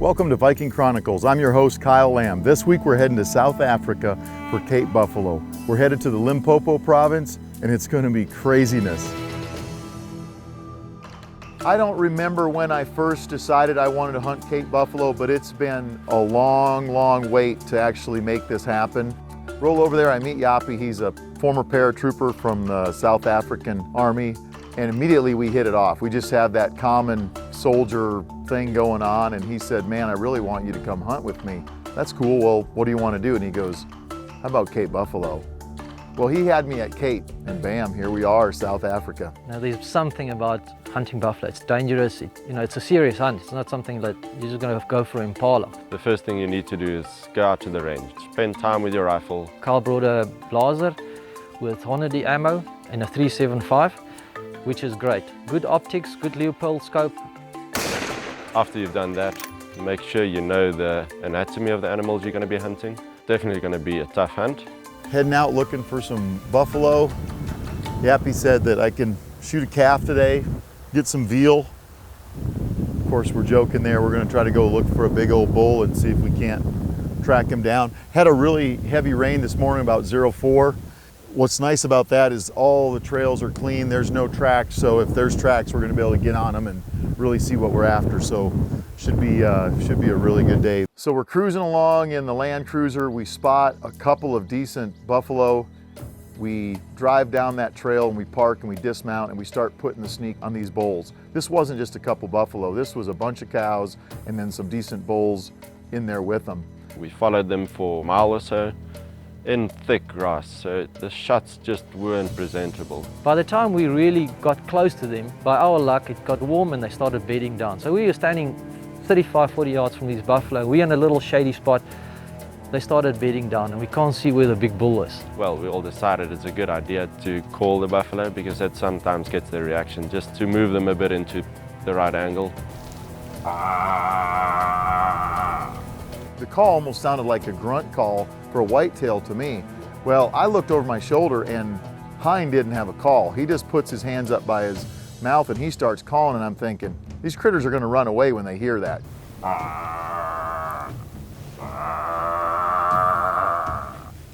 Welcome to Viking Chronicles. I'm your host, Kyle Lamb. This week we're heading to South Africa for Cape Buffalo. We're headed to the Limpopo province and it's going to be craziness. I don't remember when I first decided I wanted to hunt Cape Buffalo, but it's been a long wait to actually make this happen. Roll over there, I meet Yappie. He's a former paratrooper from the South African Army, and immediately we hit it off. We just had that common soldier thing going on, and he said, man, I really want you to come hunt with me. That's cool, well, what do you want to do? And he goes, how about Cape Buffalo? Well, he had me at Cape, and bam, here we are, South Africa. Now, there's something about hunting buffalo. It's dangerous. It's a serious hunt. It's not something that you're just going to go for impala. The first thing you need to do is go out to the range. Spend time with your rifle. Carl brought a blazer with Hornady ammo and a 375, which is great. Good optics, good Leupold scope. After you've done that, make sure you know the anatomy of the animals you're going to be hunting. Definitely going to be a tough hunt. Heading out looking for some buffalo. Yappie said that I can shoot a calf today, get some veal. Of course, we're joking there. We're going to try to go look for a big old bull and see if we can't track him down. Had a really heavy rain this morning, about 0.4. What's nice about that is all the trails are clean. There's no tracks, so if there's tracks, we're going to be able to get on them and really see what we're after. So should be a really good day. So we're cruising along in the Land Cruiser. We spot a couple of decent buffalo. We drive down that trail and we park and we dismount and we start putting the sneak on these bulls. This wasn't just a couple buffalo. This was a bunch of cows and then some decent bulls in there with them. We followed them for a mile or so in thick grass, so the shots just weren't presentable. By the time we really got close to them, by our luck, it got warm and they started bedding down. So we were standing 35, 40 yards from these buffalo. We're in a little shady spot. They started bedding down and we can't see where the big bull is. Well, we all decided it's a good idea to call the buffalo because that sometimes gets their reaction, just to move them a bit into the right angle. The call almost sounded like a grunt call for a whitetail to me. Well, I looked over my shoulder and Hein didn't have a call. He just puts his hands up by his mouth and he starts calling, and I'm thinking, these critters are gonna run away when they hear that.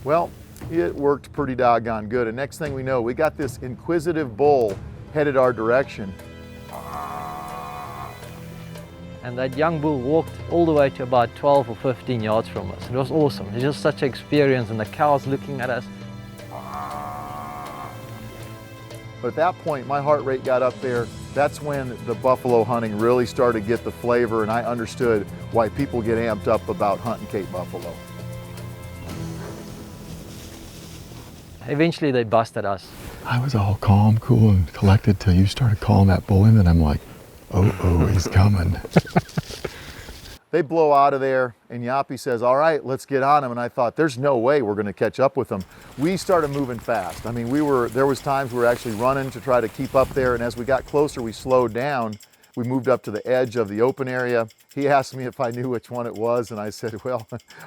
Well, it worked pretty doggone good. And next thing we know, we got this inquisitive bull headed our direction. And that young bull walked all the way to about 12 or 15 yards from us. It was awesome. It was just such an experience, and the cows looking at us. But at that point, my heart rate got up there. That's when the buffalo hunting really started to get the flavor, and I understood why people get amped up about hunting Cape Buffalo. Eventually they busted us. I was all calm, cool, and collected till you started calling that bull in, and I'm like, oh, he's coming. They blow out of there, and Yappie says, all right, let's get on him. And I thought, there's no way we're gonna catch up with them. We started moving fast. I mean, there was times we were actually running to try to keep up there, and as we got closer, we slowed down. We moved up to the edge of the open area. He asked me if I knew which one it was, and I said, well,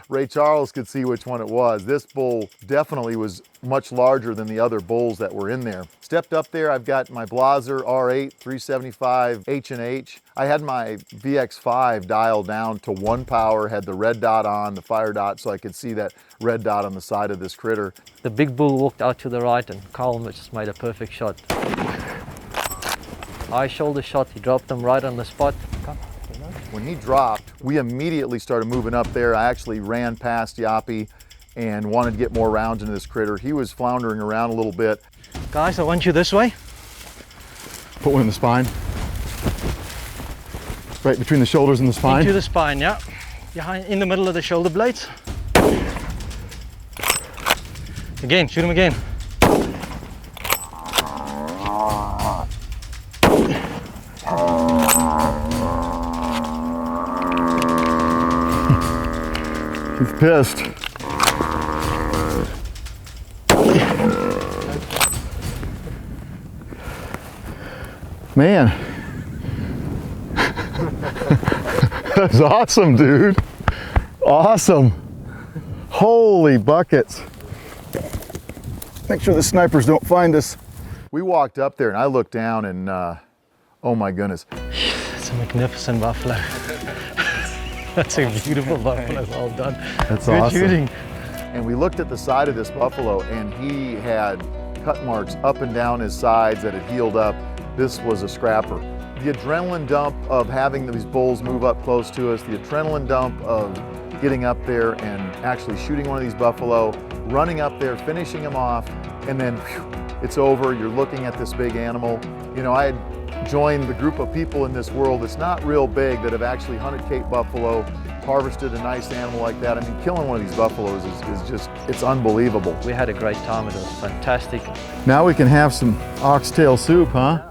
Ray Charles could see which one it was. This bull definitely was much larger than the other bulls that were in there. Stepped up there, I've got my Blazer R8 375 H&H. I had my VX5 dialed down to 1 power, had the red dot on, the fire dot, so I could see that red dot on the side of this critter. The big bull walked out to the right and Carl just made a perfect shot. High shoulder shot, he dropped him right on the spot. When he dropped, we immediately started moving up there. I actually ran past Yappie and wanted to get more rounds into this critter. He was floundering around a little bit. Guys, I want you this way. Put one in the spine. Right between the shoulders and the spine. Into the spine, yeah. Behind, in the middle of the shoulder blades. Again, shoot him again. He's pissed. Man. That's awesome, dude. Awesome. Holy buckets. Make sure the snipers don't find us. We walked up there and I looked down and oh my goodness. It's a magnificent buffalo. That's a beautiful buffalo, well done. That's Good awesome. shooting. And we looked at the side of this buffalo, and he had cut marks up and down his sides that had healed up. This was a scrapper. The adrenaline dump of having these bulls move up close to us, the adrenaline dump of getting up there and actually shooting one of these buffalo, running up there, finishing him off, and then whew, it's over. You're looking at this big animal. You know, I had joined the group of people in this world that's not real big that have actually hunted Cape buffalo, harvested a nice animal like that. I mean, killing one of these buffaloes is just, it's unbelievable. We had a great time. It was fantastic. Now we can have some oxtail soup, huh?